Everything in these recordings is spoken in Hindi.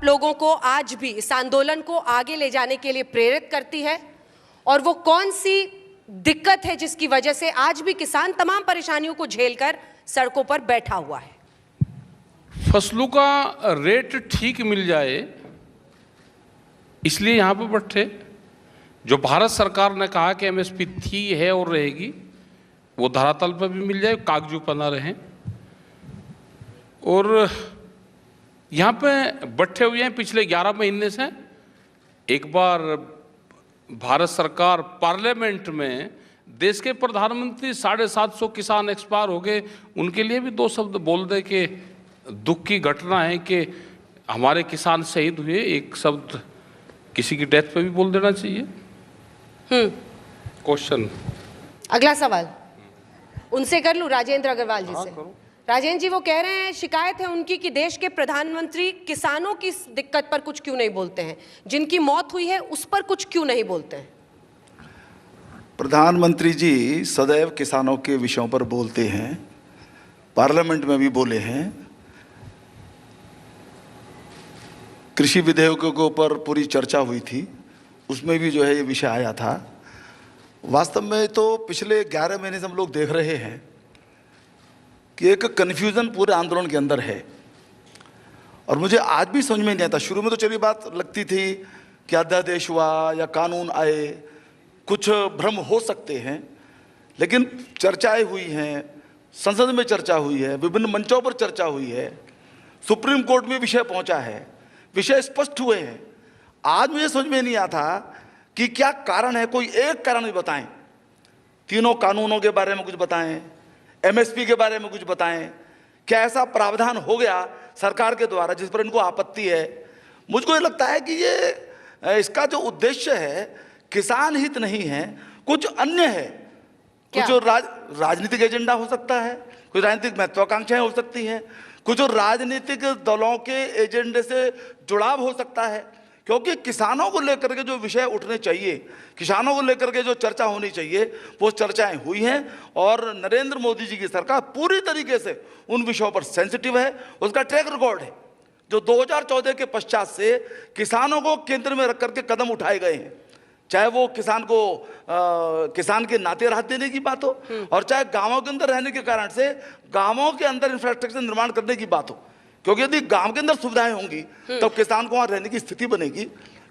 लोगों को आज भी इस आंदोलन को आगे ले जाने के लिए प्रेरित करती है, और वो कौन सी दिक्कत है जिसकी वजह से आज भी किसान तमाम परेशानियों को झेलकर सड़कों पर बैठा हुआ है? फसलों का रेट ठीक मिल जाए इसलिए यहाँ पे बैठे। जो भारत सरकार ने कहा कि एमएसपी थी, है और रहेगी, वो धरातल पर भी मिल जाए, कागजों पर ना रहे। और यहाँ पे बैठे हुए हैं पिछले 11 महीने से। एक बार भारत सरकार पार्लियामेंट में देश के प्रधानमंत्री 750 किसान एक्सपायर हो गए, उनके लिए भी 2 शब्द बोल दे कि दुख की घटना है कि हमारे किसान शहीद हुए। एक शब्द किसी की डेथ पे भी बोल देना चाहिए। क्वेश्चन अगला सवाल उनसे कर लूं, राजेंद्र अग्रवाल जी से। राजेंद्र जी, वो कह रहे हैं, शिकायत है उनकी कि देश के प्रधानमंत्री किसानों की दिक्कत पर कुछ क्यों नहीं बोलते हैं, जिनकी मौत हुई है उस पर कुछ क्यों नहीं बोलते हैं? प्रधानमंत्री जी सदैव किसानों के विषयों पर बोलते हैं, पार्लियामेंट में भी बोले हैं। कृषि विधेयकों के ऊपर पूरी चर्चा हुई थी, उसमें भी जो है ये विषय आया था। वास्तव में तो पिछले 11 महीने से हम लोग देख रहे हैं कि एक कन्फ्यूज़न पूरे आंदोलन के अंदर है, और मुझे आज भी समझ में नहीं आता। शुरू में तो चलिए बात लगती थी कि अध्यादेश हुआ या कानून आए, कुछ भ्रम हो सकते हैं, लेकिन चर्चाएं हुई हैं, संसद में चर्चा हुई है, विभिन्न मंचों पर चर्चा हुई है, सुप्रीम कोर्ट में विषय पहुंचा है, विषय स्पष्ट हुए हैं। आज मुझे समझ में नहीं आता कि क्या कारण है, कोई एक कारण भी बताएं। तीनों कानूनों के बारे में कुछ बताएं, एमएसपी के बारे में कुछ बताएं। क्या ऐसा प्रावधान हो गया सरकार के द्वारा जिस पर इनको आपत्ति है? मुझको ये लगता है कि ये इसका जो उद्देश्य है किसान हित नहीं है, कुछ अन्य है। कुछ राजनीतिक एजेंडा हो सकता है, कुछ राजनीतिक महत्वाकांक्षाएं हो सकती हैं, कुछ राजनीतिक दलों के एजेंडे से जुड़ाव हो सकता है। क्योंकि किसानों को लेकर के जो विषय उठने चाहिए, किसानों को लेकर के जो चर्चा होनी चाहिए, वो चर्चाएं हुई हैं, और नरेंद्र मोदी जी की सरकार पूरी तरीके से उन विषयों पर सेंसिटिव है। उसका ट्रैक रिकॉर्ड है जो 2014 के पश्चात से किसानों को केंद्र में रख करके कदम उठाए गए हैं, चाहे वो किसान को किसान के नाते राहत देने की बात हो, और चाहे गांवों के अंदर रहने के कारण से गांवों के अंदर इंफ्रास्ट्रक्चर निर्माण करने की बात हो। क्योंकि यदि गांव के अंदर सुविधाएं होंगी तो किसान को वहां रहने की स्थिति बनेगी।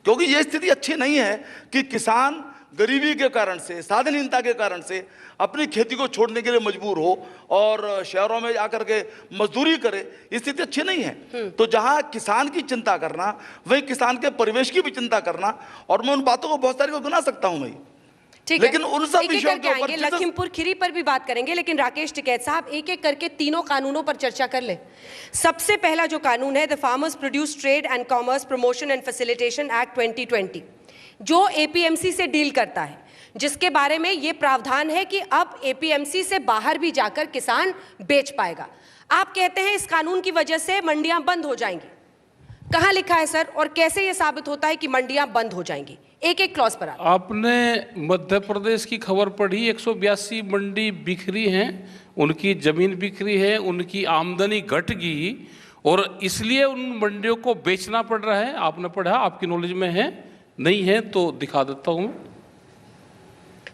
क्योंकि ये स्थिति अच्छी नहीं है कि किसान गरीबी के कारण से, साधनहीनता के कारण से अपनी खेती को छोड़ने के लिए मजबूर हो और शहरों में जाकर के मजदूरी करे। ये स्थिति अच्छी नहीं है। तो जहां किसान की चिंता करना, वही किसान के परिवेश की भी चिंता करना, और मैं उन बातों को बहुत सारी को गिना सकता हूं मैं, लेकिन उन सब विषयों के ऊपर लखीमपुर खीरी पर भी बात करेंगे। लेकिन राकेश टिकैत साहब, एक एक करके तीनों कानूनों पर चर्चा कर ले। सबसे पहला जो कानून है, the farmers produce trade and commerce promotion and facilitation act 2020, जो एपीएमसी से डील करता है, जिसके बारे में ये प्रावधान है कि अब एपीएमसी से बाहर भी जाकर किसान बेच पाएगा। आप कहते हैं इस कानून की वजह से मंडियां बंद हो जाएंगी। कहां लिखा है सर, और कैसे ये साबित होता है कि मंडियां बंद हो जाएंगी? एक एक क्लॉज पर आपने मध्य प्रदेश की खबर पढ़ी, 182 मंडी बिखरी हैं, उनकी जमीन बिखरी है, उनकी आमदनी घट गई, और इसलिए उन मंडियों को बेचना पड़ रहा है। आपने पढ़ा, आपकी नॉलेज में है? नहीं है तो दिखा देता हूं।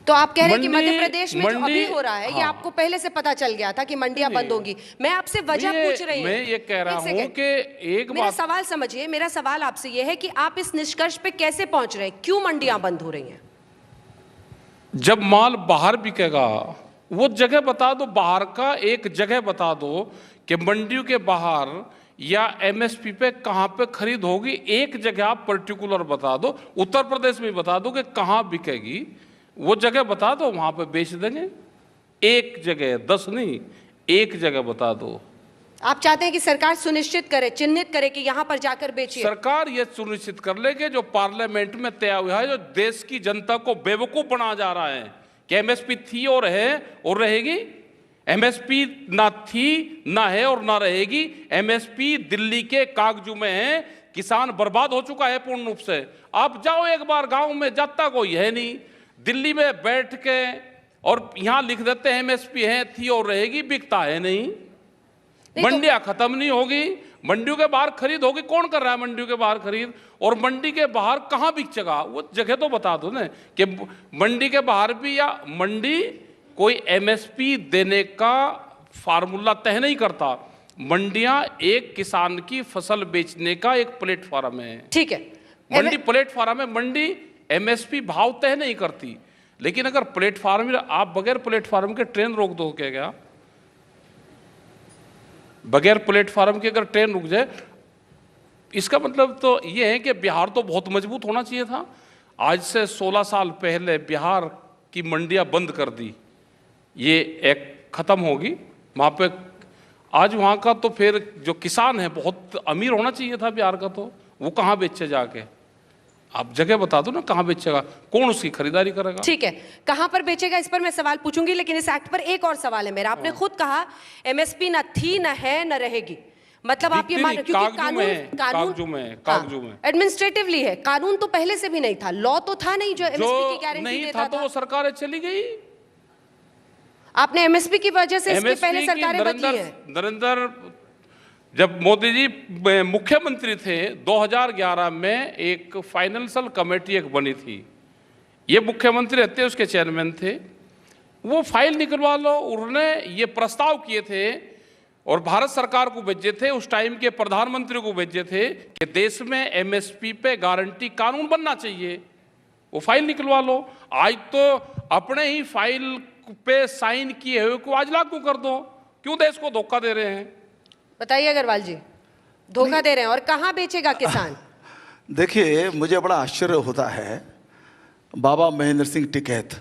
तो आप कह रहे हैं कि मध्य प्रदेश में जो अभी हो रहा है, ये आपको पहले से पता चल गया था कि मंडियां बंद होंगी? मैं आपसे वजह पूछ रही हूं। मैं ये कह रहा हूं कि एक मेरा सवाल समझिए, मेरा सवाल आपसे ये है कि आप इस निष्कर्ष पे कैसे पहुंच रहे हैं, क्यों मंडियां बंद हो रही हैं? जब माल बाहर बिकेगा, वो जगह बता दो, बाहर का एक जगह बता दो कि मंडियों के बाहर या एमएसपी पे कहां पे खरीद होगी। एक जगह आप पर्टिकुलर बता दो, उत्तर प्रदेश में बता दो कि कहां बिकेगी, वो जगह बता दो, वहां पे बेच देंगे। एक जगह, 10 नहीं, एक जगह बता दो। आप चाहते हैं कि सरकार सुनिश्चित करे, चिन्हित करे कि यहां पर जाकर बेचिए? सरकार ये सुनिश्चित कर ले कि जो पार्लियामेंट में तय हुआ है, जो देश की जनता को बेवकूफ बना जा रहा है कि एमएसपी थी और है और रहेगी। एमएसपी ना थी, ना है और ना रहेगी। एमएसपी दिल्ली के कागजों में है, किसान बर्बाद हो चुका है पूर्ण रूप से। आप जाओ एक बार गांव में, जाता कोई है नहीं। दिल्ली में बैठ के और यहां लिख देते हैं एमएसपी है, थी और रहेगी, बिकता है नहीं। मंडियां खत्म नहीं होगी, मंडियों के बाहर खरीद होगी, कौन कर रहा है मंडियों के बाहर खरीद, और मंडी के बाहर कहाँ बिकेगा वो जगह तो बता दो ना, कि मंडी के बाहर भी, या मंडी कोई एमएसपी देने का फार्मूला तय नहीं करता। मंडियां एक किसान की फसल बेचने का एक प्लेटफॉर्म है। ठीक है, मंडी प्लेटफॉर्म है, मंडी एमएसपी भाव तय नहीं करती। लेकिन अगर प्लेटफॉर्म, आप बगैर प्लेटफॉर्म के ट्रेन रोक दो क्या, बगैर प्लेटफॉर्म के अगर ट्रेन रुक जाए, इसका मतलब तो ये है कि बिहार तो बहुत मजबूत होना चाहिए था। आज से 16 साल पहले बिहार की मंडियां बंद कर दी, ये एक खत्म होगी वहाँ पे। आज वहाँ का तो फिर जो किसान है बहुत अमीर होना चाहिए था बिहार का, तो वो कहाँ बेचे जाके, आप जगह बता दो ना कहाँ बेचेगा, कौन उसकी खरीदारी करेगा। ठीक है, कहाँ पर बेचेगा इस पर मैं सवाल पूछूंगी, लेकिन इस एक्ट पर एक और सवाल है मेरा। आपने खुद कहा एमएसपी ना थी, ना है, ना रहेगी, मतलब आप ये मान, क्योंकि कानून एडमिनिस्ट्रेटिवली है, कानून तो पहले से भी नहीं था, लॉ तो था नहीं जो एमएसपी की गारंटी देता था। तो वो सरकारें चली गई, आपने एमएसपी की वजह से इसके पहले सरकारें बदली हैं। नरेंद्र, जब मोदी जी मुख्यमंत्री थे 2011 में एक फाइनेंशियल कमेटी एक बनी थी, ये मुख्यमंत्री रहते उसके चेयरमैन थे, वो फाइल निकलवा लो, उन्होंने ये प्रस्ताव किए थे और भारत सरकार को भेजे थे, उस टाइम के प्रधानमंत्री को भेजे थे कि देश में एमएसपी पे गारंटी कानून बनना चाहिए, वो फाइल निकलवा लो। आज तो अपने ही फाइल पे साइन किए हुए को आज लागू कर दो, क्यों देश को धोखा दे रहे हैं? बताइए अग्रवाल जी, धोखा दे रहे हैं और कहाँ बेचेगा किसान? देखिए, मुझे बड़ा आश्चर्य होता है, बाबा महेंद्र सिंह टिकैत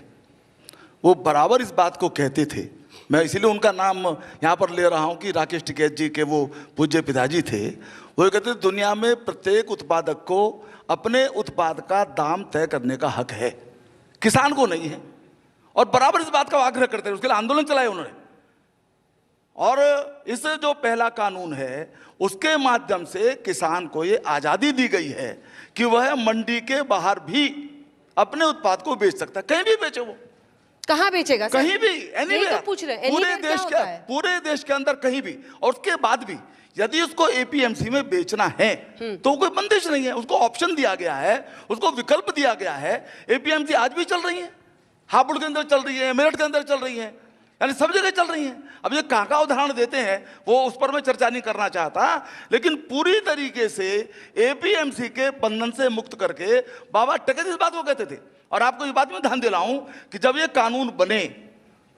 वो बराबर इस बात को कहते थे, मैं इसीलिए उनका नाम यहाँ पर ले रहा हूँ कि राकेश टिकैत जी के वो पूज्य पिताजी थे, वो कहते थे दुनिया में प्रत्येक उत्पादक को अपने उत्पाद का दाम तय करने का हक है, किसान को नहीं है, और बराबर इस बात का आग्रह करते हैं, उसके लिए आंदोलन चलाए उन्होंने। और इस जो पहला कानून है उसके माध्यम से किसान को ये आज़ादी दी गई है कि वह मंडी के बाहर भी अपने उत्पाद को बेच सकता है, कहीं भी बेचे, वो कहाँ बेचेगा? कहीं भी, एनीवेयर, तो पूछ रहे हैं, पूरे देश के अंदर कहीं भी। और उसके बाद भी यदि उसको एपीएमसी में बेचना है तो कोई बंदिश नहीं है, उसको ऑप्शन दिया गया है, उसको विकल्प दिया गया है। एपीएमसी आज भी चल रही है, हापुड़ के अंदर चल रही है, मेरठ के अंदर चल रही है, यानी सब जगह चल रही हैं। अब ये कहाँ का उदाहरण देते हैं वो उस पर मैं चर्चा नहीं करना चाहता, लेकिन पूरी तरीके से एपीएमसी के बंधन से मुक्त करके बाबा टिकैत इस बात को कहते थे। और आपको इस बात में ध्यान दिलाऊं कि जब ये कानून बने,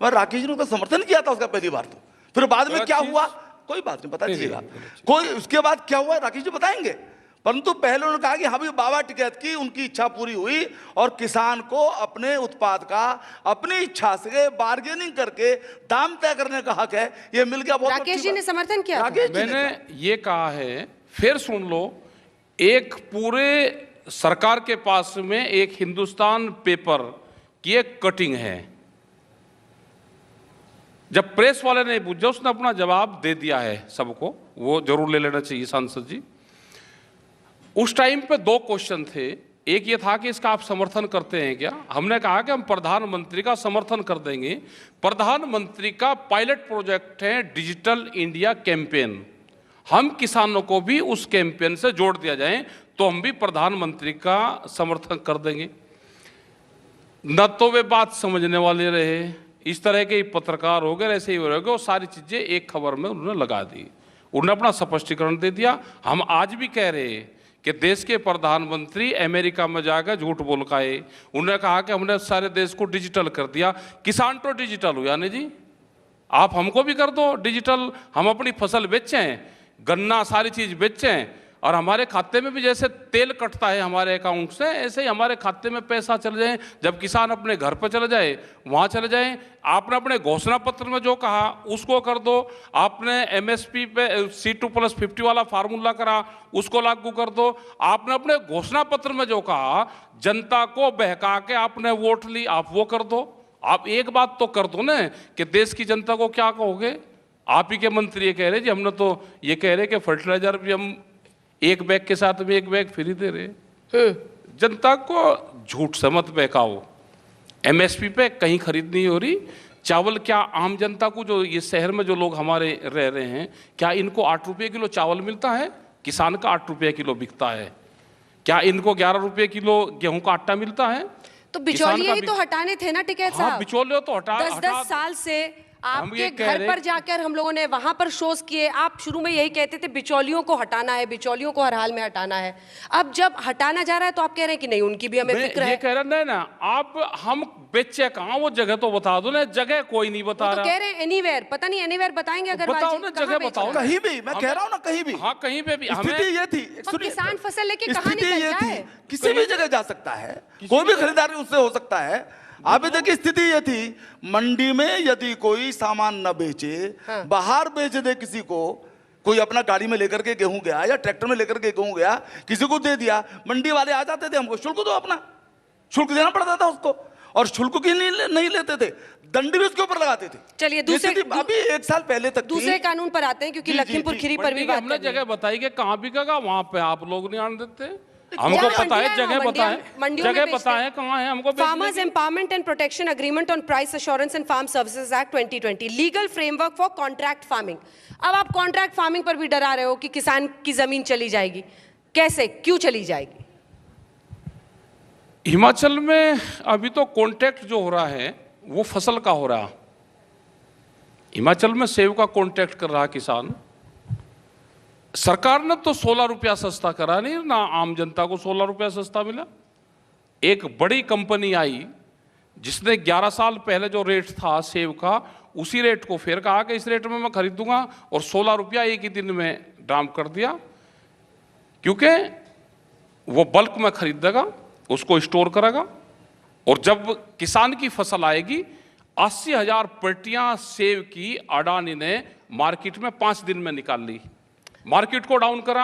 मैं राकेश जी ने उसका समर्थन किया था उसका पहली बार, तो फिर बाद में क्या हुआ कोई बात नहीं, बता दीजिएगा, कोई उसके बाद क्या हुआ राकेश जी बताएंगे। परंतु पहले उन्होंने कहा कि हाँ भी बाबा टिकैत की उनकी इच्छा पूरी हुई और किसान को अपने उत्पाद का अपनी इच्छा से बार्गेनिंग करके दाम तय करने का हक है, ये मिल गया। बहुत राकेश जी ने समर्थन किया, मैंने ये कहा है, फिर सुन लो, एक पूरे सरकार के पास में एक हिंदुस्तान पेपर की एक कटिंग है, जब प्रेस वाले ने पूछा उसने अपना जवाब दे दिया है सबको, वो जरूर ले लेना चाहिए सांसद जी। उस टाइम पे 2 क्वेश्चन थे, एक ये था कि इसका आप समर्थन करते हैं क्या? हमने कहा कि हम प्रधानमंत्री का समर्थन कर देंगे। प्रधानमंत्री का पायलट प्रोजेक्ट है डिजिटल इंडिया कैंपेन, हम किसानों को भी उस कैंपेन से जोड़ दिया जाए तो हम भी प्रधानमंत्री का समर्थन कर देंगे। न तो वे बात समझने वाले रहे, इस तरह के पत्रकार हो गए, ऐसे ही हो रहे, वो सारी चीजें एक खबर में उन्होंने लगा दी, उन्होंने अपना स्पष्टीकरण दे दिया। हम आज भी कह रहे हैं कि देश के प्रधानमंत्री अमेरिका में जाकर झूठ बोल के आए, उन्होंने कहा कि हमने सारे देश को डिजिटल कर दिया। किसान तो डिजिटल हुआ नहीं जी, आप हमको भी कर दो डिजिटल, हम अपनी फसल बेचें, गन्ना सारी चीज़ बेचें, और हमारे खाते में भी जैसे तेल कटता है हमारे अकाउंट से, ऐसे ही हमारे खाते में पैसा चले जाए। जब किसान अपने घर पर चले जाए वहाँ चले जाए। आपने अपने घोषणा पत्र में जो कहा उसको कर दो, आपने एमएसपी पे C2+50 वाला फार्मूला करा उसको लागू कर दो, आपने अपने घोषणा पत्र में जो कहा जनता को बहका के आपने वोट ली, आप वो कर दो। आप एक बात तो कर दो ना कि देश की जनता को क्या कहोगे। आप ही के मंत्री ये कह रहे जी, हमने तो ये कह रहे कि फर्टिलाइजर भी हम एक बैग के साथ में एक बैग फ्री दे रहे। जनता को झूठ से मत बहकाओ, एमएसपी पे कहीं खरीद नहीं हो रही, चावल क्या आम जनता को, जो ये शहर में जो लोग हमारे रह रहे हैं, क्या इनको 8 रुपये किलो चावल मिलता है? किसान का 8 रुपये किलो बिकता है। क्या इनको 11 रुपये किलो गेहूं का आटा मिलता है? तो बिचौलिए ही तो हटाने थे ना टिकैत साहब। हाँ, बिचौलिए तो 10 साल से आपके घर पर जाकर हम लोगों ने वहां पर शोज किए। आप शुरू में यही कहते थे बिचौलियों को हटाना है, बिचौलियों को हर हाल में हटाना है। अब जब हटाना जा रहा है तो आप कह रहे हैं कि नहीं, उनकी भी हमें फिक्र है। ये कह रहे हैं ना, आप हम बेचे कहाँ, वो जगह तो बता दो ना। जगह कोई नहीं बता रहा। तो कह रहे हैं एनीवेयर, पता नहीं एनीवेयर बताएंगे अगर बताओ ना, जगह बताओ। कहीं भी, मैं कह रहा हूँ ना, कहीं भी। हाँ, कहीं पे भी। स्थिति ये थी, किसान फसल लेके कहाँ निकल जाए? किसी भी जगह जा सकता है, कोई भी खरीदारी उससे हो सकता है। अभी देखिए स्थिति ये थी, मंडी में यदि कोई सामान न बेचे, बाहर बेच दे किसी को, कोई अपना गाड़ी में लेकर के गेहूं गया या ट्रैक्टर में लेकर के गेहूं गया, किसी को दे दिया, मंडी वाले आ जाते थे, हमको शुल्क दो, अपना शुल्क देना पड़ता था उसको, और शुल्क की नहीं लेते थे, दंड भी उसके ऊपर लगाते थे। चलिए दूसरे, अभी 1 साल पहले तक दूसरे कानून पर आते हैं, क्योंकि लखीमपुर खीरी पर भी हमने जगह बताई कि कहाँ बिकेगा, वहां पे आप लोग नहीं आने देते। हमको पता है, जगह बताएं, जगह बताएं कहाँ है हमको। Farmers empowerment and protection agreement on price assurance and farm services act 2020, legal framework for contract farming. अब आप कॉन्ट्रैक्ट फार्मिंग पर भी डरा रहे हो कि किसान की जमीन चली जाएगी। कैसे, क्यों चली जाएगी? हिमाचल में अभी तो कॉन्ट्रैक्ट जो हो रहा है वो फसल का हो रहा। हिमाचल में सेब का कॉन्ट्रैक्ट कर रहा किसान। सरकार ने तो 16 रुपया सस्ता करा नहीं ना, आम जनता को 16 रुपया सस्ता मिला। एक बड़ी कंपनी आई जिसने 11 साल पहले जो रेट था सेब का, उसी रेट को फिर कहा कि इस रेट में मैं खरीदूंगा, और 16 रुपया एक ही दिन में ड्राम कर दिया, क्योंकि वो बल्क में खरीदेगा, उसको स्टोर करेगा, और जब किसान की फसल आएगी 80,000 पेटियां सेब की अडानी ने मार्केट में 5 दिन में निकाल ली। मार्केट को डाउन करा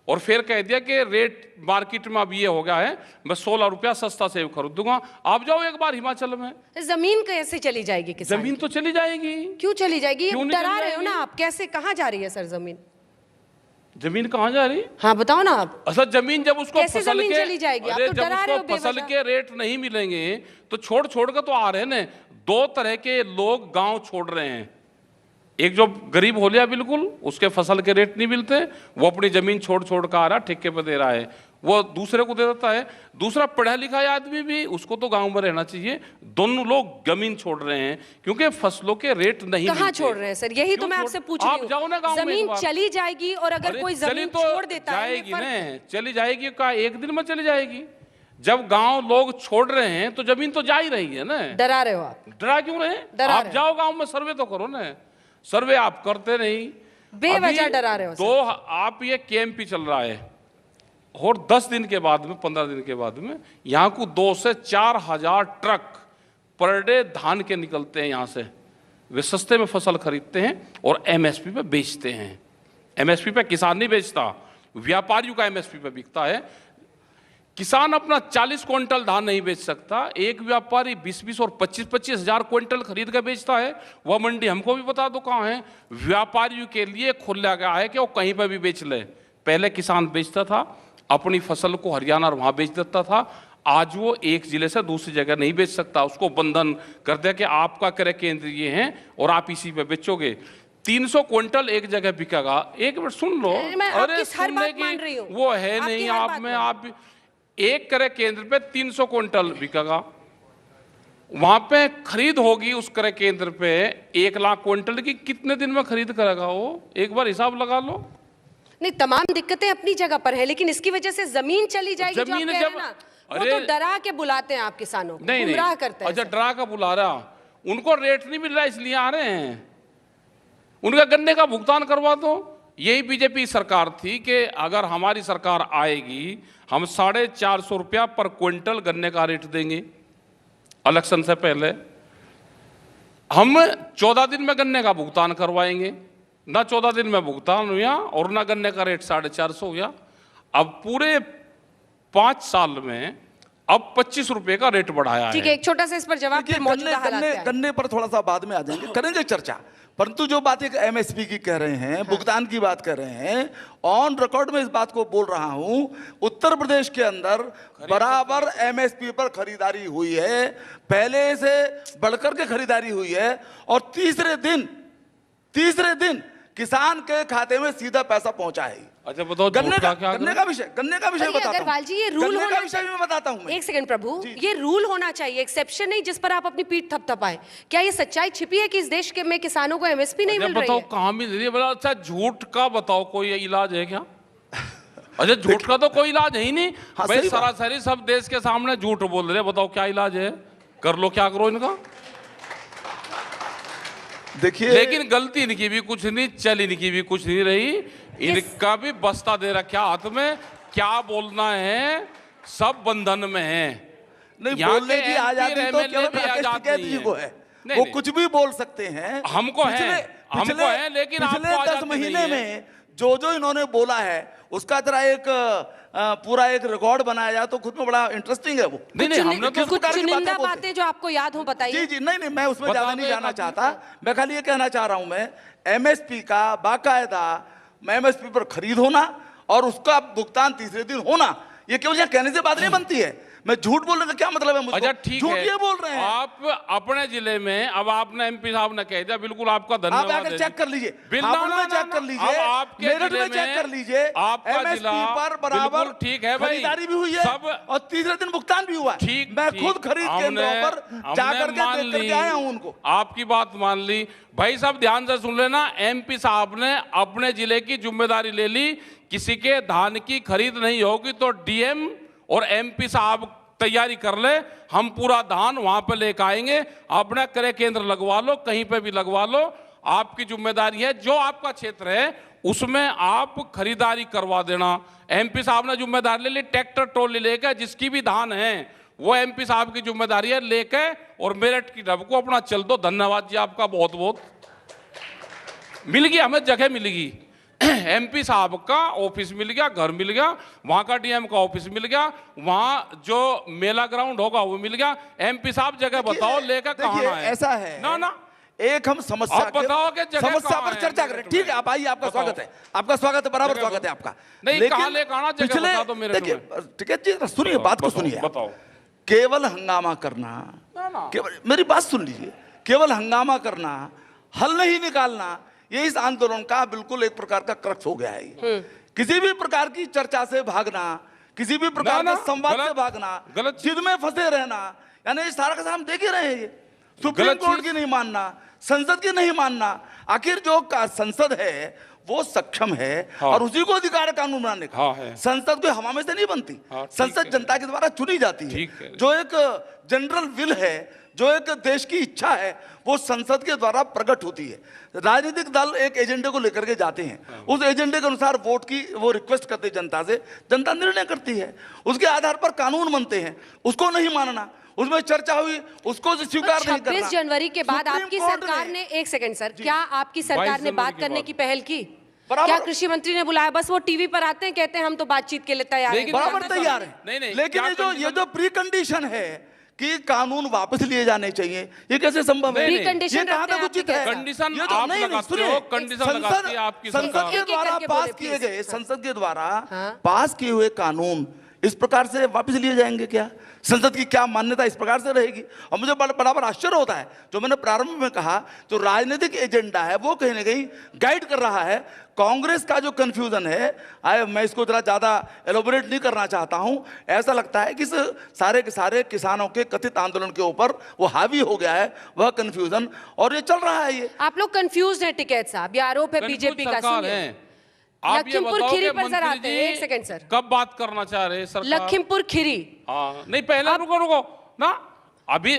और फिर कह दिया कि रेट मार्केट में अब ये हो गया है, मैं 16 रुपया सस्ता सेब खरीदूंगा। आप जाओ एक बार हिमाचल में। जमीन कैसे चली जाएगी किसान? जमीन तो चली जाएगी। क्यों चली जाएगी? क्यों डरा रहे हो ना आप। कैसे, कहाँ जा रही है सर जमीन? जमीन कहाँ जा रही? हाँ बताओ ना आप। असल जमीन जब उसको कैसे फसल जमीन के, चली जाएगी? आप अरे तो जब डरा रहे हो उसको फसल बेवजह। के रेट नहीं मिलेंगे तो छोड़ के तो आ रहे हैं ना। 2 तरह के लोग गांव छोड़ रहे हैं। एक जो गरीब हो लिया बिल्कुल, उसके फसल के रेट नहीं मिलते, वो अपनी जमीन छोड़ कर आ रहा, ठेके पे दे रहा है, वो दूसरे को दे देता है। दूसरा पढ़ा लिखा आदमी भी, उसको तो गांव में रहना चाहिए। दोनों लोग जमीन छोड़ रहे हैं क्योंकि फसलों के रेट नहीं मिलते। कहाँ छोड़ रहे हैं सर? यही तो मैं आपसे पूछ रही हूँ। आप जाओ ना गांव में। जमीन चली जाएगी, और अगर कोई जमीन छोड़ देता है, जाएगी ना, चली जाएगी का एक दिन में चली जाएगी। जब गांव लोग छोड़ रहे हैं तो जमीन तो जा ही रही है ना। डरा रहे हो आप। डरा क्यों रहे? आप जाओ गांव में, सर्वे तो करो ना। सर्वे आप करते नहीं, बेवजह डरा रहे हो। तो आप ये केएमपी चल रहा है, और 10 दिन के बाद में, 15 दिन के बाद में यहाँ को 2 से 4 हजार ट्रक पर डे धान के निकलते हैं यहाँ से। वे सस्ते में फसल खरीदते हैं और एमएसपी पे बेचते हैं। एमएसपी पे किसान नहीं बेचता, व्यापारियों का एमएसपी पे बिकता है। किसान अपना 40 क्विंटल धान नहीं बेच सकता, एक व्यापारी 20-20 और 25-25 हजार क्विंटल खरीद कर बेचता है। वह मंडी हमको भी बता दो कहाँ है। व्यापारियों के लिए खोला गया है कि वो कहीं पर भी बेच ले। पहले किसान बेचता था अपनी फसल को हरियाणा और वहाँ बेच देता था। आज वो एक जिले से दूसरी जगह नहीं बेच सकता, उसको बंधन कर दिया कि आपका क्रय केंद्र ये है और आप इसी पे बेचोगे। 300 क्विंटल एक जगह बिकेगा। एक मिनट सुन लो। अरे सुनने की वो है नहीं आप में। आप एक क्रय केंद्र पे 300 क्विंटल बिकेगा, वहां पे खरीद होगी उस क्रय केंद्र पे 1 लाख क्विंटल की। कितने दिन में खरीद करेगा वो? एक बार हिसाब लगा लो। नहीं, तमाम दिक्कतें अपनी जगह पर है, लेकिन इसकी वजह से जमीन चली जाएगी। जमीन जो आप कह रहे हैं ना, वो तो डरा के बुलाते हैं आप किसानों को, गुमराह करते हैं। अच्छा, डरा का बुला रहा, उनको रेट नहीं मिल रहा इसलिए आ रहे हैं। उनका गन्ने का भुगतान करवा दो। यही बीजेपी सरकार थी कि अगर हमारी सरकार आएगी हम 450 रुपया पर क्विंटल गन्ने का रेट देंगे। इलेक्शन से पहले हम 14 दिन में गन्ने का भुगतान करवाएंगे। ना 14 दिन में भुगतान हुआ और ना गन्ने का रेट 450 हुआ। अब पूरे 5 साल में अब 25 रुपए का रेट बढ़ाया है। ठीक है, एक छोटा सा इस पर जवाब। गन्ने पर थोड़ा सा बाद में आ जाएंगे, करेंगे चर्चा। परंतु जो बात एक एमएसपी की कह रहे हैं, भुगतान की बात कर रहे हैं, ऑन रिकॉर्ड में इस बात को बोल रहा हूं, उत्तर प्रदेश के अंदर बराबर एमएसपी पर खरीदारी हुई है, पहले से बढ़कर के खरीदारी हुई है, और तीसरे दिन किसान के खाते में सीधा पैसा पहुंचा है। अच्छा बताओ, गन्ने झूठ का क्या गन्ने का विषय बताता हूं। अग्रवाल जी, ये रूल गन्ने का होना विषय भी मैं बताता हूं। एक सेकंड प्रभु, ये रूल होना चाहिए, एक्सेप्शन नहीं जिस पर आप अपनी पीठ थपथपाएं। क्या ये सच्चाई छिपी है कि इस देश के में किसानों को एमएसपी नहीं मिल रही बताओ है? कहाँ मिल रही है? बोला अच्छा झूठ का बताओ, कोई इलाज है क्या? अच्छा झूठ का तो कोई इलाज है ही नहीं। हाँ, भाई सही बात। सरासरी सब देश के सामने झूठ बोल रहे हैं, बताओ क्या इलाज है? कर लो, क्या करो इनका। देखिए, लेकिन गलती इनकी भी कुछ नहीं, चल इनकी भी कुछ नहीं रही, इनका भी बस्ता दे रखा हाथ में, क्या बोलना है सब बंधन में है। नहीं यहाँ बोलने के की MP आजादी तो MLA केवल भी राकेश आजाद टिकैत नहीं जी है। को है, नहीं, वो नहीं। कुछ भी बोल सकते हैं। हमको है, हमको है, लेकिन पिछले आपको 10 आजादी महीने नहीं है। में जो इन्होंने बोला है उसका जरा एक पूरा एक रिकॉर्ड बनाया जाए तो खुद में बड़ा इंटरेस्टिंग है वो। नहीं नहीं, हमने तो कुछ प्रकार की बातें चुनिंदा बोलते हैं। बातें जो आपको याद हो बताइए। जी नहीं, मैं उसमें बता ज्यादा दो नहीं एक जाना आदमी चाहता। मैं खाली ये कहना चाह रहा हूं, मैं एमएसपी का बाकायदा एमएसपी पर खरीद होना और उसका भुगतान तीसरे दिन होना, ये केवल यहाँ कहने से बात नहीं बनती है। मैं झूठ बोलने का क्या मतलब है मुझको? अच्छा ठीक झूठ है, ये बोल रहे हैं आप अपने जिले में, अब आपने एमपी साहब ने कह दिया, बिल्कुल आपका आप धन्यवाद आकर है। चेक कर लीजिए, बिल- हापुड़ ना, में ना, चेक ना, कर अब लीजिए, आपके मेरठ जिले में चेक कर लीजिए, आपका एमएसपी जिला पर बराबर बिल्कुल ठीक है भाई, खरीदारी भी हुई है सब और तीसरे दिन भुगतान भी हुआ है। ठीक, मैं ठीक, खुद खरीद केंद्रों पर जाकर के देख करके आया हूं उनको। आपकी बात मान ली। भाई साहब ध्यान से सुन लेना, एमपी साहब ने अपने जिले की जिम्मेदारी ले ली, किसी के धान की खरीद नहीं होगी तो डीएम और एमपी साहब तैयारी कर ले, हम पूरा धान वहां पे लेकर आएंगे, अपना क्रय केंद्र लगवा लो, कहीं पे भी लगवा लो, आपकी जिम्मेदारी है, जो आपका क्षेत्र है उसमें आप खरीदारी करवा देना। एमपी साहब ने जिम्मेदारी ले ली, ट्रैक्टर ट्रॉली लेकर जिसकी भी धान है वो एमपी साहब की जिम्मेदारी है, लेके और मेरठ की ढब को अपना चल दो। धन्यवाद जी आपका बहुत बहुत। मिल गई हमें जगह, मिलेगी एमपी साहब का ऑफिस मिल गया, घर मिल गया, वहां का डीएम का ऑफिस मिल गया, वहां जो मेला ग्राउंड होगा वो मिल गया। एमपी साहब जगह बताओ लेकर कहाँ है? ऐसा है ना एक हम समस्या आप बताओ कि जगह समस्या कहाँ पर है चर्चा करें। ठीक है, आप आइए, आपका स्वागत है, आपका स्वागत है, बराबर स्वागत है आपका। नहीं, कहाँ लेकर आना, जगह बता दो मेरे देखिए, ठीक है जी, सुनिए बात को सुनिए। बताओ। केवल हंगामा करना, केवल मेरी बात सुन लीजिए, केवल हंगामा करना, हल नहीं निकालना, ये इस आंदोलन का बिल्कुल एक प्रकार का क्रक्स हो गया है। किसी भी प्रकार की चर्चा से भागना, किसी भी प्रकार के संवाद से भागना, जिद में फंसे रहना, यानी इस सारा का सारा हम देख ही रहे हैं। ये सुप्रीम कोर्ट की नहीं मानना, संसद की नहीं मानना, आखिर जो संसद है वो सक्षम है और उसी को अधिकार है कानून बनाने का। संसद कोई हवा में से नहीं बनती, संसद जनता के द्वारा चुनी जाती है। जो एक जनरल विल है, जो एक देश की इच्छा है, वो संसद के द्वारा प्रकट होती है। राजनीतिक दल एक एजेंडे को लेकर के जाते हैं, उस एजेंडे के अनुसार वोट की वो रिक्वेस्ट करते हैं जनता से, जनता निर्णय करती है, उसके आधार पर कानून बनते हैं। उसको नहीं मानना, उसमें चर्चा हुई, उसको स्वीकार नहीं करना। 26 जनवरी के बाद आपकी सरकार ने, एक सेकंड सर, क्या आपकी सरकार ने बात करने की पहल की? क्या कृषि मंत्री ने बुलाया? बस वो टीवी पर आते हैं, कहते हैं हम तो बातचीत के लिए तैयार हैं। बराबर तैयार है, लेकिन ये जो प्री कंडीशन है कि कानून वापस लिए जाने चाहिए, ये कैसे संभव है? ये कहाँ तक उचित है? कंडीशन आप लगाते हो, कंडीशन लगाती है आपकी सरकार। संसद के द्वारा पास किए गए, संसद के द्वारा पास किए हुए कानून इस प्रकार से वापस लिए जाएंगे क्या? संसद की क्या मान्यता इस प्रकार से रहेगी? और मुझे बराबर आश्चर्य होता है, जो मैंने प्रारंभ में कहा, जो राजनीतिक एजेंडा है वो कहीं ना कहीं गाइड कर रहा है। कांग्रेस का जो कंफ्यूजन है, मैं इसको जरा ज्यादा एलोबरेट नहीं करना चाहता हूं, ऐसा लगता है कि सारे के सारे किसानों के कथित आंदोलन के ऊपर वो हावी हो गया है, वह कंफ्यूजन, और ये चल रहा है। ये आप लोग कंफ्यूज हैं टिकैत साहब, ये आरोप है बीजेपी का। सुनिए, आप ये बताओ खीरी कि पर सर आते मंत्री हैं, एक सेकंड सर, कब बात करना चाह रहे हैं सरकार? लखीमपुर खीरी। नहीं पहले रुको ना, अभी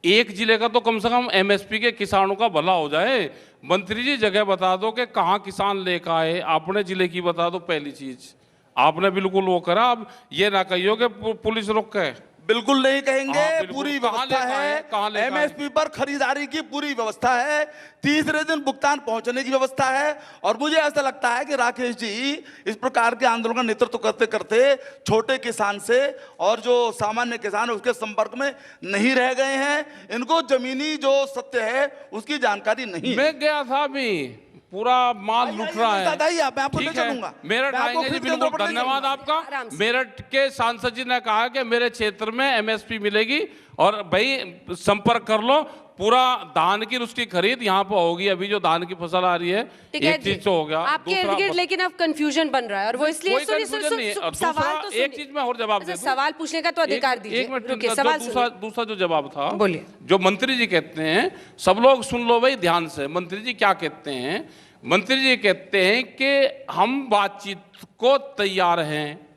एक जिले का तो कम से कम एमएसपी के किसानों का भला हो जाए। मंत्री जी जगह बता दो कि कहाँ किसान लेकर आए, अपने जिले की बता दो। पहली चीज आपने बिल्कुल वो करा, अब ये ना कहियो कि पुलिस रोक के बिल्कुल नहीं कहेंगे। हाँ, बिल्कुल। पूरी कहाँ व्यवस्था लेकर आए? है, कहाँ लेकर आए? एमएसपी पर खरीदारी की पूरी व्यवस्था है, तीसरे दिन भुगतान पहुंचने की व्यवस्था है। और मुझे ऐसा लगता है कि राकेश जी इस प्रकार के आंदोलन का नेतृत्व करते करते छोटे किसान से और जो सामान्य किसान है उसके संपर्क में नहीं रह गए हैं। इनको जमीनी जो सत्य है उसकी जानकारी नहीं है। मैं गया था अभी, पूरा माल लूट रहा है। दादा ही आप, मैं आपको ले ठीक है, चलूंगा। मेरठ मैं आपको आएंगे जी, फिर बिल्कुल केंद्र पर ले धन्यवाद जाऊंगा। आपका। आराम से। मेरठ के सांसद जी ने कहा कि मेरे क्षेत्र में एमएसपी मिलेगी और भाई संपर्क कर लो, पूरा धान की उसकी खरीद यहाँ पर होगी। अभी जो धान की फसल आ रही है, एक चीज तो हो गया। आपके इर्द गिर्द लेकिन अब कंफ्यूजन बन रहा है और वो इसलिए कोई confusion नहीं है। और दूसरा, सवाल तो एक चीज मैं और जवाब दे दूं। सवाल पूछने का तो अधिकार दीजिए। एक मिनट, रुकिए, सवाल दूसरा जो जवाब था, बोलिए। जो मंत्री जी कहते हैं, सब लोग सुन लो भाई ध्यान से। मंत्री जी क्या कहते हैं? मंत्री जी कहते हैं कि हम बातचीत को तैयार हैं,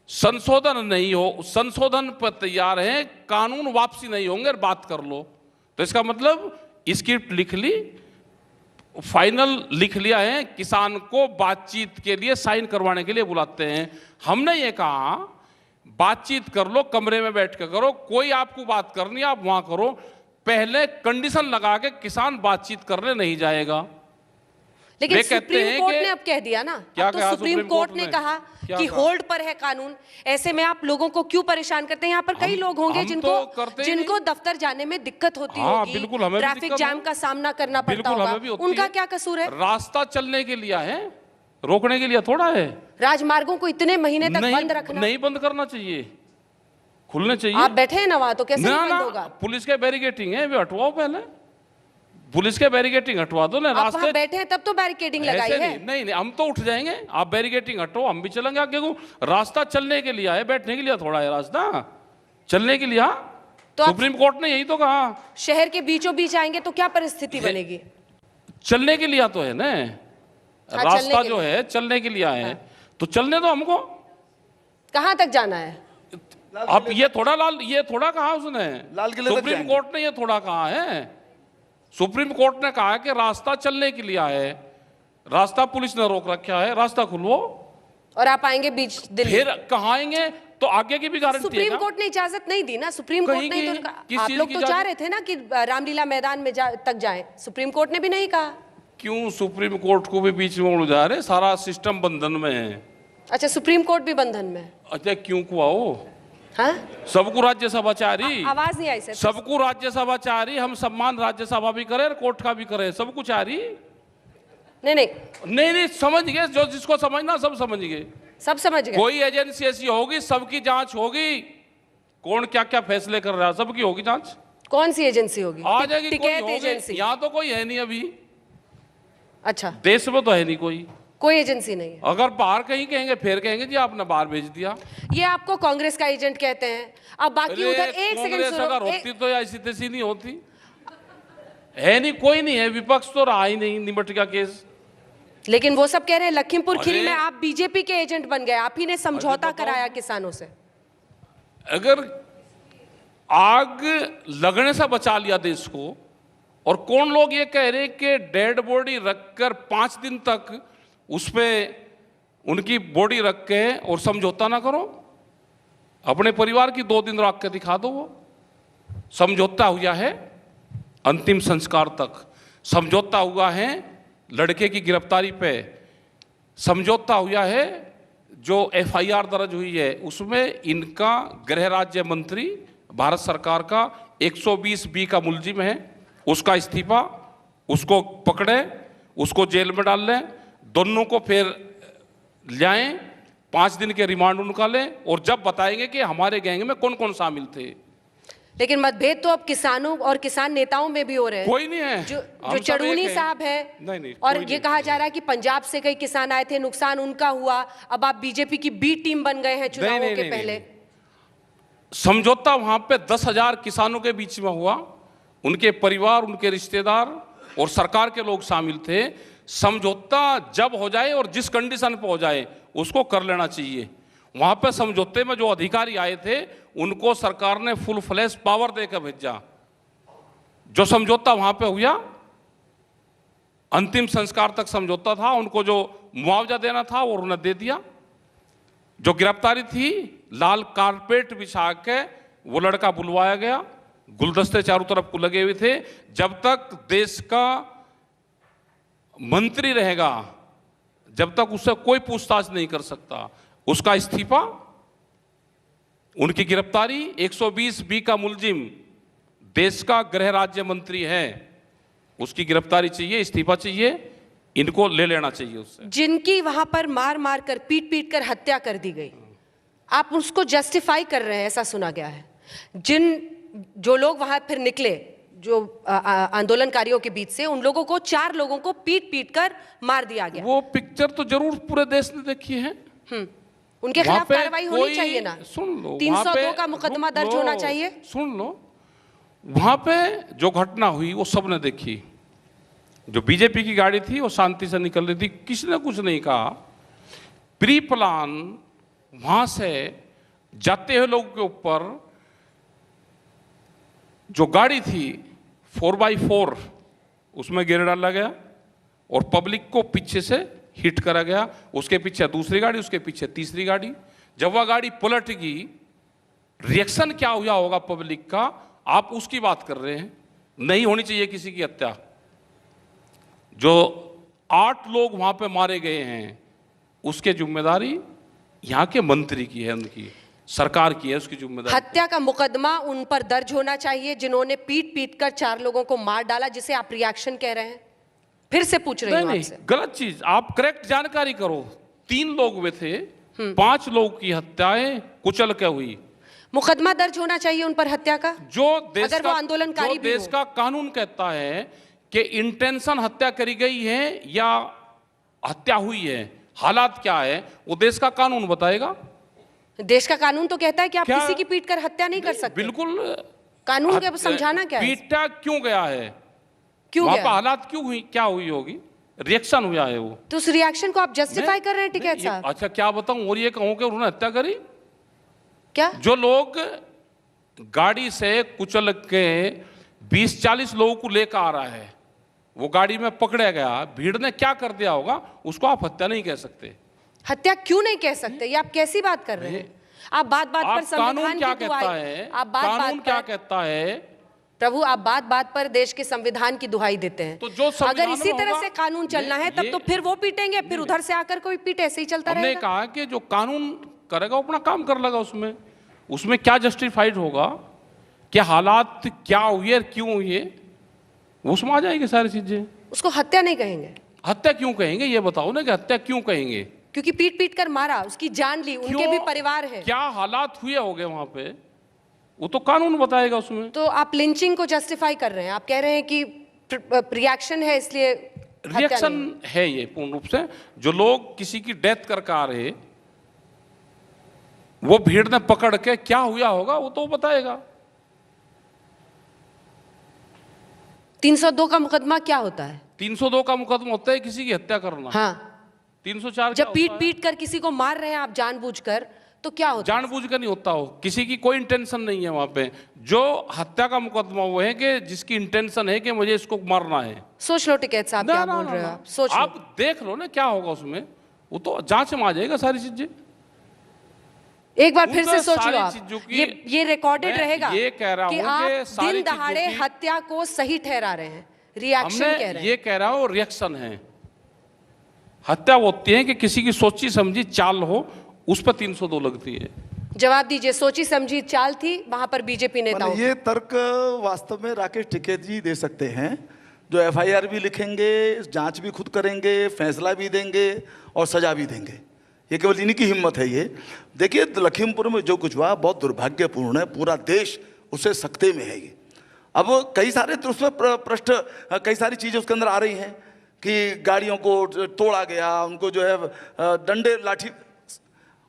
संशोधन नहीं हो, संशोधन पर तैयार हैं, कानून वापसी नहीं होंगे, बात कर लो। तो इसका मतलब स्क्रिप्ट लिख ली, फाइनल लिख लिया है, किसान को बातचीत के लिए साइन करवाने के लिए बुलाते हैं। हमने ये कहा बातचीत कर लो, कमरे में बैठ के करो, कोई आपको बात करनी है आप वहां करो, पहले कंडीशन लगा के किसान बातचीत करने नहीं जाएगा। लेकिन वे कहते सुप्रीम हैं कोर्ट कि- ने अब कह दिया ना, क्या अब तो कहा सुप्रीम सुप्रीम कोर्ट कोर्ट ने ने? कहा क्या कि कहा? होल्ड पर है कानून। ऐसे में आप लोगों को क्यों परेशान करते हैं? यहाँ पर कई लोग होंगे हम जिनको तो करते ही जिनको नहीं। दफ्तर जाने में दिक्कत होती हाँ, होगी, बिल्कुल, हमें भी ट्रैफिक दिक्कत जाम हो- का सामना करना पड़ता बिल्कुल होगा, हमें भी होती उनका है। क्या कसूर है? रास्ता चलने के लिए है, रोकने के लिए थोड़ा है। राजमार्गों को इतने महीने तक नहीं, बंद रखना, नहीं बंद करना चाहिए, खुलने चाहिए। आप बैठे हैं ना वहां, तो कैसे ना नहीं बंद ना, होगा? पुलिस के बैरिकेटिंग है, वे हटवाओ पहले, पुलिस के बैरिकेटिंग हटवा दो ना। आप रास्ते वहां बैठे हैं तब तो बैरिकेडिंग लगाई ऐसे है। नहीं, हम तो उठ जाएंगे, आप बैरिकेटिंग हटो, हम भी चलेंगे आगे को। रास्ता चलने के लिए है, बैठने के लिए थोड़ा है रास्ता, चलने के लिए। तो आप सुप्रीम कोर्ट ने यही तो कहा, शहर के बीचों बीच आएंगे तो क्या परिस्थिति बनेगी? चलने के लिए तो है ना, चलने रास्ता के जो लिए। है चलने के लिए है, तो चलने दो हमको। कहां तक जाना है? अब ये थोड़ा कहा उसने, लाल किले तक सुप्रीम जाएंगे। कोर्ट ने ये थोड़ा कहा है। सुप्रीम कोर्ट ने कहा कि रास्ता चलने के लिए है, रास्ता पुलिस ने रोक रखा है, रास्ता खुलवो। और आप आएंगे बीच दिल्ली? फिर कहाँ आएंगे? तो आगे की भी गारंटी है सुप्रीम क्या? कोर्ट ने इजाजत नहीं दी ना, सुप्रीम कोर्ट ने कहीं तो की- कहा- किस आप चीज लोग की तो चाह इजाजत? रहे थे ना कि रामलीला मैदान में तक जाएं, सुप्रीम कोर्ट ने भी नहीं कहा। क्यों सुप्रीम कोर्ट को भी बीच में उलझा रहे? सारा सिस्टम बंधन में है। अच्छा, सुप्रीम कोर्ट भी बंधन में है? अच्छा, क्यों को आओ, हाँ? सबको राज्यसभा चाह रही, आवाज नहीं आई सर। सबको राज्यसभा चाह रही, हम सम्मान राज्यसभा भी करें और कोर्ट का भी करें, सब कुछ चाह रही। नहीं नहीं, नहीं, समझ गए, जो जिसको समझना सब समझ गए। सब समझ गए। कोई एजेंसी ऐसी होगी, सबकी जांच होगी, कौन क्या क्या फैसले कर रहा है, सबकी होगी जांच। कौन सी एजेंसी होगी? आ जाएगी, कोई टिकैत होगी। एजेंसी? यहाँ तो कोई है नहीं अभी, अच्छा, देश में तो है नहीं कोई। कोई एजेंसी नहीं है। अगर बाहर कहीं कहेंगे, फिर कहेंगे जी आपने बाहर भेज दिया। ये आपको कांग्रेस का एजेंट कहते हैं। अब बाकी उधर एक सेकंड कांग्रेस अगर सुनो, होती तो ऐसी तैसी नहीं होती, है नहीं, कोई नहीं है, विपक्ष तो रहा ही नहीं, निमट का केस। लेकिन वो सब कह रहे हैं लखीमपुर खीरी अरे- में आप बीजेपी के एजेंट बन गए, आप ही ने समझौता बताओ। कराया किसानों से। अगर आग लगने से बचा लिया देश को, और कौन लोग ये कह रहे कि डेड बॉडी रखकर 5 दिन तक उस पे उनकी बॉडी रख के और समझौता ना करो, अपने परिवार की 2 दिन रख के दिखा दो। वो समझौता हुआ है अंतिम संस्कार तक, समझौता हुआ है लड़के की गिरफ्तारी पे, समझौता हुआ है जो एफआईआर दर्ज हुई है उसमें इनका गृह राज्य मंत्री भारत सरकार का 120B का मुलजिम है, उसका इस्तीफा, उसको पकड़े, उसको जेल में डाल लें, दोनों को फिर लाएं, 5 दिन के रिमांड उनका लें, और जब बताएंगे कि हमारे गैंग में कौन कौन शामिल थे। लेकिन मतभेद तो अब किसानों और किसान नेताओं में भी हो रहे हैं। कोई नहीं है, जो हम सब चड़ूनी एक हैं। साहब है, नहीं, और कोई ये नहीं। कहा जा रहा है कि पंजाब से कई किसान आए थे, नुकसान उनका हुआ, अब आप बीजेपी की बी टीम बन गए हैं चुनावों नहीं, के नहीं, पहले। समझौता वहां पे 10,000 किसानों के बीच में हुआ, उनके परिवार, उनके रिश्तेदार और सरकार के लोग शामिल थे। समझौता जब हो जाए और जिस कंडीशन पे हो जाए उसको कर लेना चाहिए। वहां पे समझौते में जो अधिकारी आए थे उनको सरकार ने फुल फ्लैश पावर देकर भेजा। जो समझौता वहां पे हुआ, अंतिम संस्कार तक समझौता था, उनको जो मुआवजा देना था वो उन्होंने दे दिया। जो गिरफ्तारी थी लाल कारपेट बिछा के वो लड़का बुलवाया गया, गुलदस्ते चारों तरफ को लगे हुए थे। जब तक देश का मंत्री रहेगा, जब तक उससे कोई पूछताछ नहीं कर सकता। उसका इस्तीफा, उनकी गिरफ्तारी। 120B का मुलजिम देश का गृह राज्य मंत्री है, उसकी गिरफ्तारी चाहिए, इस्तीफा चाहिए, इनको ले लेना चाहिए उससे। जिनकी वहां पर मार मार कर पीट पीट कर हत्या कर दी गई, आप उसको जस्टिफाई कर रहे हैं, ऐसा सुना गया है। जो लोग वहां फिर निकले, जो आंदोलनकारियों के बीच से, उन लोगों को 4 लोगों को पीट पीट कर मार दिया गया। वो पिक्चर तो जरूर पूरे देश ने देखी है। उनके खिलाफ कार्रवाई होनी चाहिए ना। सुन लो, 302 का मुकदमा दर्ज होना चाहिए। सुन लो, वहां पे जो घटना हुई वो सबने देखी। जो बीजेपी की गाड़ी थी वो शांति से निकल रही थी, किसी ने कुछ नहीं कहा। प्री प्लान वहां से जाते हुए लोगों के ऊपर जो गाड़ी थी 4x4, उसमें गिर डाला गया और पब्लिक को पीछे से हिट करा गया। उसके पीछे दूसरी गाड़ी, उसके पीछे तीसरी गाड़ी। जब वह गाड़ी पलट गई, रिएक्शन क्या हुआ होगा पब्लिक का, आप उसकी बात कर रहे हैं। नहीं होनी चाहिए किसी की हत्या। जो 8 लोग वहां पे मारे गए हैं, उसके जिम्मेदारी यहाँ के मंत्री की है, उनकी सरकार की है, उसकी जिम्मेदारी। हत्या का मुकदमा उन पर दर्ज होना चाहिए जिन्होंने पीट पीट कर 4 लोगों को मार डाला, जिसे आप रिएक्शन कह रहे हैं। फिर से पूछ रही हूं आपसे। गलत चीज, आप करेक्ट जानकारी करो। 3 लोग हुए थे, 5 लोग की हत्याएं कुचल के हुई। मुकदमा दर्ज होना चाहिए उन पर हत्या का, जो देश अगर का, वो आंदोलनकारी जो भी देश का कानून कहता है कि इंटेंशन हत्या करी गई है या हत्या हुई है, हालात क्या है, वो देश का कानून बताएगा। देश का कानून तो कहता है कि आप क्या? किसी की पीट कर हत्या नहीं कर सकते। बिल्कुल। कानून को समझाना क्या है? पीटा क्यों गया है, क्यों वहां गया? पर हालात क्यों हुई, क्या हुई होगी, रिएक्शन हुआ है वो। तो उस रिएक्शन को आप जस्टिफाई कर रहे हैं टिकैत साहब? अच्छा क्या बताऊं, और ये कहूं कि उन्होंने हत्या करी? क्या जो लोग गाड़ी से कुचल के 20-40 लोगों को लेकर आ रहा है, वो गाड़ी में पकड़ा गया, भीड़ ने क्या कर दिया होगा, उसको आप हत्या नहीं कह सकते। हत्या क्यों नहीं कह सकते? ये आप कैसी बात कर रहे हैं? आप बात बात पर संविधान क्या की कहता दुहाई, है, आप बात कानून बात क्या पर, कहता है प्रभु आप बात बात पर देश के संविधान की दुहाई देते हैं। तो जो अगर इसी तरह से कानून चलना है, तब तो फिर वो पीटेंगे, फिर उधर से आकर कोई पीटे, ऐसे ही चलता हमने रहेगा। कहा कि जो कानून करेगा वो अपना काम कर लेगा। उसमें क्या जस्टिफाइड होगा, क्या हालात क्या हुए और क्यों हुए, उसमें आ जाएगी सारी चीजें। उसको हत्या नहीं कहेंगे। हत्या क्यों कहेंगे, ये बताओ ना कि हत्या क्यों कहेंगे? क्योंकि पीट पीट कर मारा, उसकी जान ली, उनके भी परिवार है। क्या हालात हुए होंगे वहां पे, वो तो कानून बताएगा उसमें। तो आप लिंचिंग को जस्टिफाई कर रहे हैं, आप कह रहे हैं कि रिएक्शन है इसलिए रिएक्शन है ये पूर्ण रूप से। जो लोग किसी की डेथ करके आ रहे, वो भीड़ ने पकड़ के क्या हुआ होगा वो तो बताएगा। 302 का मुकदमा क्या होता है? 302 का मुकदमा होता है किसी की हत्या करना। हाँ, 304 जब पीट पीट कर किसी को मार रहे हैं आप जानबूझकर, तो क्या होता है? जानबूझ कर नहीं होता हो, किसी की कोई इंटेंशन नहीं है वहां पे। जो हत्या का मुकदमा वो है कि जिसकी इंटेंशन है कि मुझे इसको मारना है। सोच लो टिकैत साहब, क्या बोल रहे हो आप? सोच लो। आप देख लो ना क्या होगा उसमें, वो तो जांच में आ जाएगा सारी चीजें। एक बार फिर से सोच लो आप। की ये रिकॉर्डेड रहेगा ये कह रहा कि हूं आप कि सारी दिन दहाड़े चीजों की- हत्या को सही ठहरा रहे हैं, रिएक्शन कह रहे हैं। ये कह रहा हूं रिएक्शन है। हत्या वो होती है कि किसी की सोची समझी चाल हो, उस पर 302 लगती है। जवाब दीजिए, सोची समझी चाल थी वहां पर बीजेपी नेताओं? ये तर्क वास्तव में राकेश टिकैत जी दे सकते हैं, जो एफआईआर भी लिखेंगे, जांच भी खुद करेंगे, फैसला भी देंगे और सजा भी देंगे। ये केवल इन्हीं की हिम्मत है। ये देखिए, लखीमपुर में जो कुछ हुआ बहुत दुर्भाग्यपूर्ण है, पूरा देश उससे सख्ते में है। ये अब कई सारे तो उसमें प्रश्न, कई सारी चीज़ें उसके अंदर आ रही हैं कि गाड़ियों को तोड़ा गया, उनको जो है डंडे लाठी,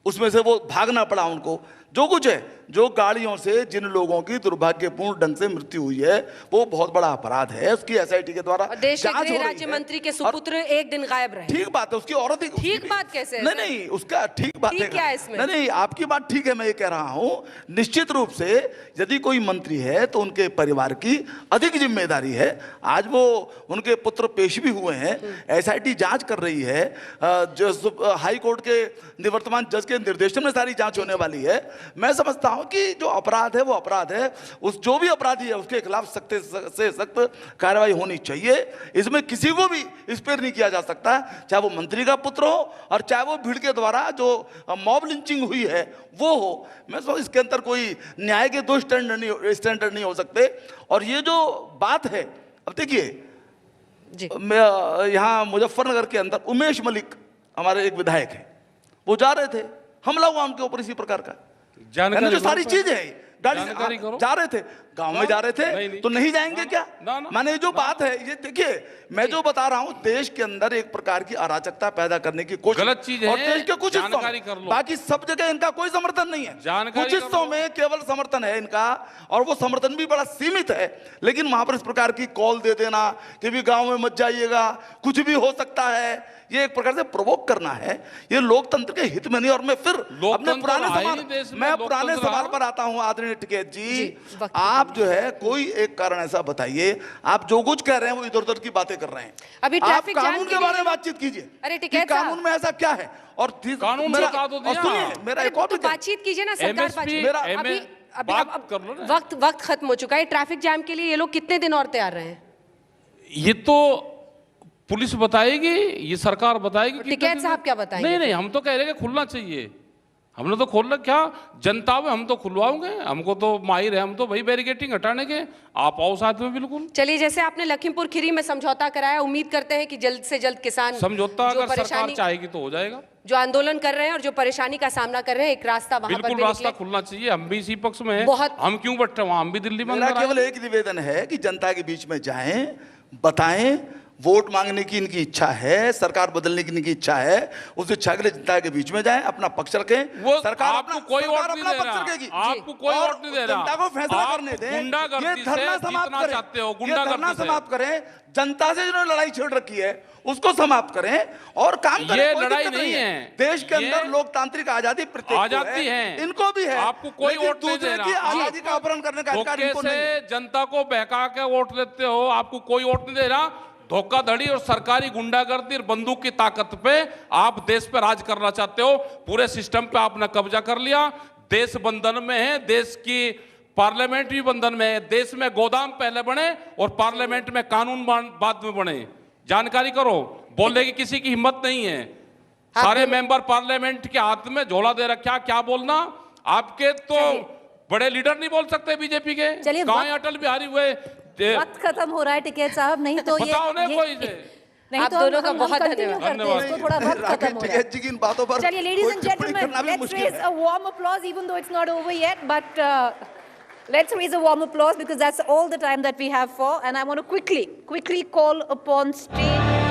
उसमें से वो भागना पड़ा उनको। जो कुछ है, जो गाड़ियों से जिन लोगों की दुर्भाग्यपूर्ण ढंग से मृत्यु हुई है वो बहुत बड़ा अपराध है, उसकी एसआईटी के द्वारा और देश के जांच हो गृह रही राज्य है। मंत्री के और सुपुत्र एक दिन गायब रहे। ठीक बात है, उसकी औरत ही ठीक बात कैसे है नहीं सर? नहीं, उसका ठीक बात ठीक क्या है इसमें? नहीं नहीं, आपकी बात ठीक है, मैं ये कह रहा हूं निश्चित रूप से यदि कोई मंत्री है तो उनके परिवार की अधिक जिम्मेदारी है। आज वो उनके पुत्र पेश भी हुए हैं, एसआईटी जांच कर रही है, जो हाई कोर्ट के निवर्तमान जज के निर्देशन में सारी जांच होने वाली है। मैं समझता हूं कि जो अपराध है वो अपराध है, उस जो भी अपराधी है उसके खिलाफ सख्त से सख्त कार्रवाई होनी चाहिए। इसमें किसी को भी स्पेयर नहीं किया जा सकता, चाहे वो मंत्री का पुत्र हो और चाहे वो भीड़ के द्वारा जो मॉब लिंचिंग हुई है वो हो। मैं समझ इसके अंदर कोई न्याय के दो स्टैंडर्ड नहीं हो सकते। और ये जो बात है, अब देखिए यहाँ मुजफ्फरनगर के अंदर उमेश मलिक हमारे एक विधायक है, वो जा रहे थे, हमला हुआ उनके ऊपर इसी प्रकार का। जानकारी जो सारी चीजें है, गाड़ी जानकारी से करो। जा रहे थे, गांव में जा रहे थे, नहीं। तो नहीं जाएंगे क्या? ना। माने जो बात है ये देखिए, मैं जो बता रहा हूं देश के अंदर एक प्रकार की अराजकता पैदा करने की कोशिश, गलत चीज है, और देश के कुछ हिस्सों जानकारी कर में, लो। बाकी सब जगह इनका कोई समर्थन नहीं है, जानकारी कुछ हिस्सों में केवल समर्थन है इनका, और वो समर्थन भी बड़ा सीमित है। लेकिन वहां पर इस प्रकार की कॉल दे देना कि भी गांव में मत जाइएगा, कुछ भी हो सकता है, ये एक प्रकार से प्रोवोक करना है, ये लोकतंत्र के हित में नहीं। और मैं फिर अपने पुराने सवाल पर आता हूं आदरणीय टिकैत जी, आप जो है कोई एक कारण ऐसा बताइए, आप जो कुछ कह रहे हैं वो इधर उधर की बातें कर रहे हैं। अभी आप ट्रैफिक जाम कानून के बारे में बातचीत कीजिए। अरे कि टिकैत कानून में ऐसा क्या है, और कानून मेरा बता दो दिया। सुनिए, मेरा एक और तो बातचीत कीजिए ना सरकार, MSP बातचीत। मेरा- अभी बात कर लो ना। वक्त खत्म हो चुका है। ट्रैफिक जाम के लिए ये लोग कितने दिन और तैयार रहे हैं? ये तो पुलिस बताएगी, ये सरकार बताएगी। टिकैत साहब क्या बताएंगे? नहीं, हम तो कह रहे हैं कि खुलना चाहिए। हमने तो खोलना, क्या जनता में हम तो खुलवाओगे, हमको तो माहिर है, हम तो भाई बैरिकेटिंग हटाने के, आप आओ साथ में। बिल्कुल चलिए, जैसे आपने लखीमपुर खीरी में समझौता कराया, उम्मीद करते हैं कि जल्द से जल्द किसान समझौता जो अगर सरकार चाहेगी तो हो जाएगा। जो आंदोलन कर रहे हैं और जो परेशानी का सामना कर रहे हैं, एक रास्ता वहां पर बिल्कुल भी रास्ता निकले। खुलना चाहिए, हम भी इसी पक्ष में हैं। बहुत- हम क्यों बैठे वहां, हम भी दिल्ली में मेरा अंदर केवल आए। एक निवेदन है कि जनता के बीच में जाएं, बताएं, वोट मांगने की इनकी इच्छा है, सरकार बदलने की इनकी इच्छा है, उस इच्छा के लिए जनता के बीच में जाएं, अपना पक्ष रखें। वो सरकार आपको कोई वोट नहीं दे रहा, आपको कोई और वोट नहीं दे रहा, जनता को फैसला आप करने दें। गुंडागर्दी ये से धरना जीतना समाप्त करें, चाहते हो, ये गुंडागर्दी धरना से। समाप्त करें, जनता से जिन्होंने लड़ाई छेड़ रखी है उसको समाप्त करें और काम करें। ये कोई लड़ाई दिक्कत नहीं है। देश के ये अंदर लोकतांत्रिक आजादी प्रत्येक को आजादी है, इनको भी है, आपको कोई लेकिन वोट नहीं दे दूसरे की रहा। आजादी का अपहरण करने का अधिकार धोखे इनको नहीं है। से जनता को बहका के वोट लेते हो, आपको कोई वोट नहीं दे रहा। धोखाधड़ी और सरकारी गुंडागर्दी और बंदूक की ताकत पे आप देश पे राज करना चाहते हो, पूरे सिस्टम पे आपने कब्जा कर लिया। देश बंधन में है, देश की पार्लियामेंट भी बंधन में है, देश में गोदाम पहले बने और पार्लियामेंट में कानून बाद में बने। जानकारी करो, बोलने की किसी की हिम्मत नहीं है। सारे मेंबर पार्लियामेंट के हाथ में झोला दे रखा, क्या बोलना। आपके तो बड़े लीडर नहीं बोल सकते बीजेपी के, चलिए, कहाँ अटल बिहारी हुए। वक्त खत्म हो रहा है टिकैत साहब, नहीं तो ये बताओ ना कोई से। नहीं आप तो दोनों का हम बहुत continue धन्यवाद। करते हैं, इसको थोड़ा वक्त खत्म राकेश हो रहा है। टिकैत जी की इन बातों पर चलिए, ladies कोई and टिप्पणी gentlemen, करना भी let's मुश्किल raise है। a warm applause, even though it's not over yet, but let's raise a warm applause because that's all the time that we have for, and I want to quickly call upon stage